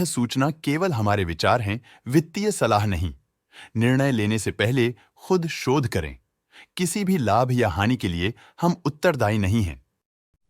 सूचना केवल हमारे विचार हैं, वित्तीय सलाह नहीं। निर्णय लेने से पहले खुद शोध करें। किसी भी लाभ या हानि के लिए हम उत्तरदायी नहीं हैं।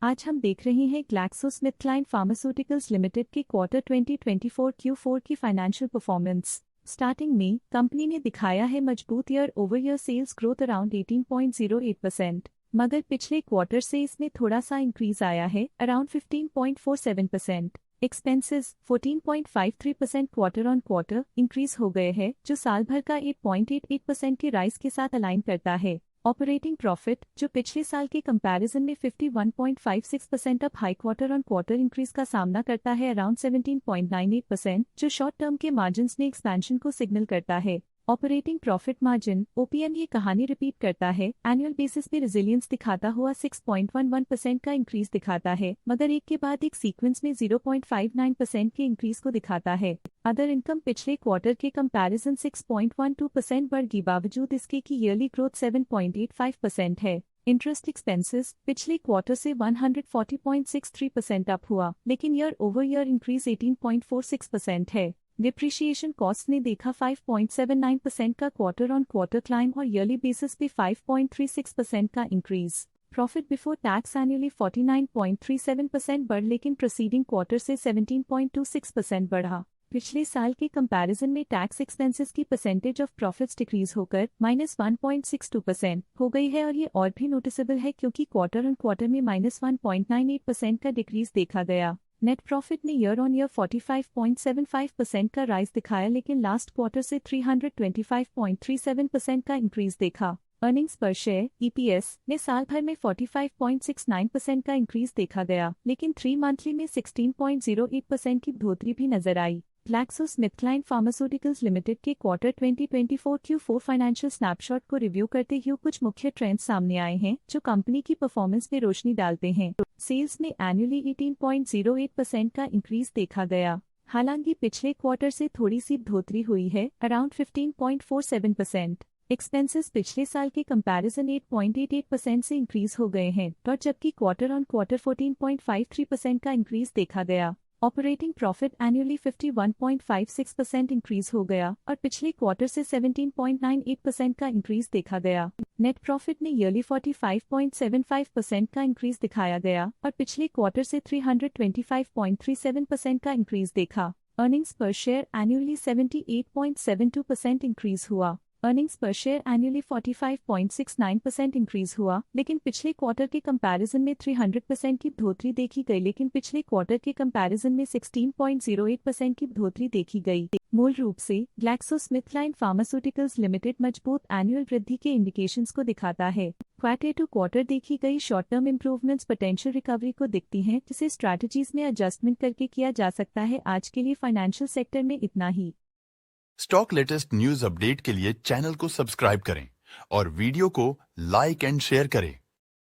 आज हम देख रहे हैं ग्लैक्सोस्मिथक्लाइन फार्मास्यूटिकल्स लिमिटेड के क्वार्टर 2024 Q4 की फाइनेंशियल परफॉर्मेंस। स्टार्टिंग में कंपनी ने दिखाया है मजबूत year over year sales growth around 18.08%, मगर पिछले क्वार्टर से इसमें थोड़ा सा इंक्रीज आया है around 15.47%। Expenses 14.53% quarter on quarter increase हो गए हैं, जो साल भर का 8.88% के राइज के साथ अलाइन करता है। ऑपरेटिंग प्रॉफिट, जो पिछले साल के कंपैरिजन में 51.56% up high quarter on quarter increase का सामना करता है अराउंड 17.98%, जो शॉर्ट टर्म के मार्जिन्स में एक्सपेंशन को सिग्नल करता है। ऑपरेटिंग प्रॉफिट मार्जिन OPM ये कहानी रिपीट करता है, एनुअल बेसिस पे रेजिलियंस दिखाता हुआ 6.11% का इंक्रीज दिखाता है, मगर एक के बाद एक सीक्वेंस में 0.59% के इंक्रीज को दिखाता है। अदर इनकम पिछले क्वार्टर के कंपैरिजन 6.12% बढ़ गई, बावजूद इसके की ईयरली ग्रोथ 7.85% है। इंटरेस्ट एक्सपेंसेस पिछले क्वार्टर से 140.63% अप हुआ, लेकिन ईयर ओवर ईयर इंक्रीज 18.46% है। डिप्रिशिएशन कॉस्ट ने देखा 5.79% का क्वार्टर ऑन क्वार्टर क्लाइम और ईयरली बेसिस पे 5.36% का increase. Profit before tax annually 49.37% बढ़, लेकिन प्रीसीडिंग क्वार्टर से 17.26% बढ़ा। पिछले साल के कंपैरिजन में टैक्स एक्सपेंसेस की परसेंटेज ऑफ प्रॉफिट्स डिक्रीज होकर -1.62% हो गई है, और ये और भी नोटिसेबल है क्योंकि क्वार्टर ऑन क्वार्टर में -1.98% का डिक्रीज देखा गया। नेट प्रॉफिट ने ईयर ऑन ईयर 45.75% का राइज दिखाया, लेकिन लास्ट क्वार्टर से 325.37% का इंक्रीज देखा। अर्निंग्स पर शेयर EPS ने साल भर में 45.69% का इंक्रीज देखा गया, लेकिन 3 मंथली में 16.08% की बढ़ोतरी भी नजर आई। ग्लैक्सोस्मिथक्लाइन फार्मास्यूटिकल्स लिमिटेड के क्वार्टर 2024 Q4 फाइनेंशियल स्नैपशॉट को रिव्यू करते हुए कुछ मुख्य ट्रेंड्स सामने आए हैं जो कंपनी की परफॉर्मेंस में रोशनी डालते हैं। सेल्स में एनुअली 18.08% का इंक्रीज देखा गया, हालांकि पिछले क्वार्टर से थोड़ी सी बढ़ोतरी हुई है अराउंड 15.47%। एक्सपेंसेस पिछले साल के कंपैरिजन 8.88% से इंक्रीज हो गए हैं, और जबकि क्वार्टर ऑन क्वार्टर 14.53% का इंक्रीज देखा गया। ऑपरेटिंग प्रॉफिट एनुअली 51.56% इंक्रीज हो गया, और पिछले क्वार्टर से 17.98% का इंक्रीज देखा गया। नेट प्रॉफिट ने ईयरली 45.75% का इंक्रीज दिखाया गया, और पिछले क्वार्टर से 325.37% का इंक्रीज देखा। अर्निंग्स पर शेयर एनुअली 78.72% इंक्रीज हुआ। अर्निंग्स पर शेयर एनुअली 45.69% इंक्रीज हुआ, लेकिन पिछले क्वार्टर के कंपैरिजन में 300% की बढ़ोतरी देखी गई, लेकिन पिछले क्वार्टर के कंपैरिजन में 16.08% की बढ़ोतरी देखी गई। मूल रूप से ग्लैक्सोस्मिथक्लाइन फार्मास्यूटिकल्स लिमिटेड मजबूत एनुअल वृद्धि के इंडिकेशंस को दिखाता है। क्वार्टर टू क्वार्टर देखी गई short term improvements potential recovery को दिखती हैं, जिसे स्ट्रैटेजीज में एडजस्टमेंट करके किया जा सकता है। आज के लिए फाइनेंशियल सेक्टर में इतना ही। स्टॉक लेटेस्ट न्यूज अपडेट के लिए चैनल को सब्सक्राइब करें और वीडियो को लाइक एंड शेयर करें।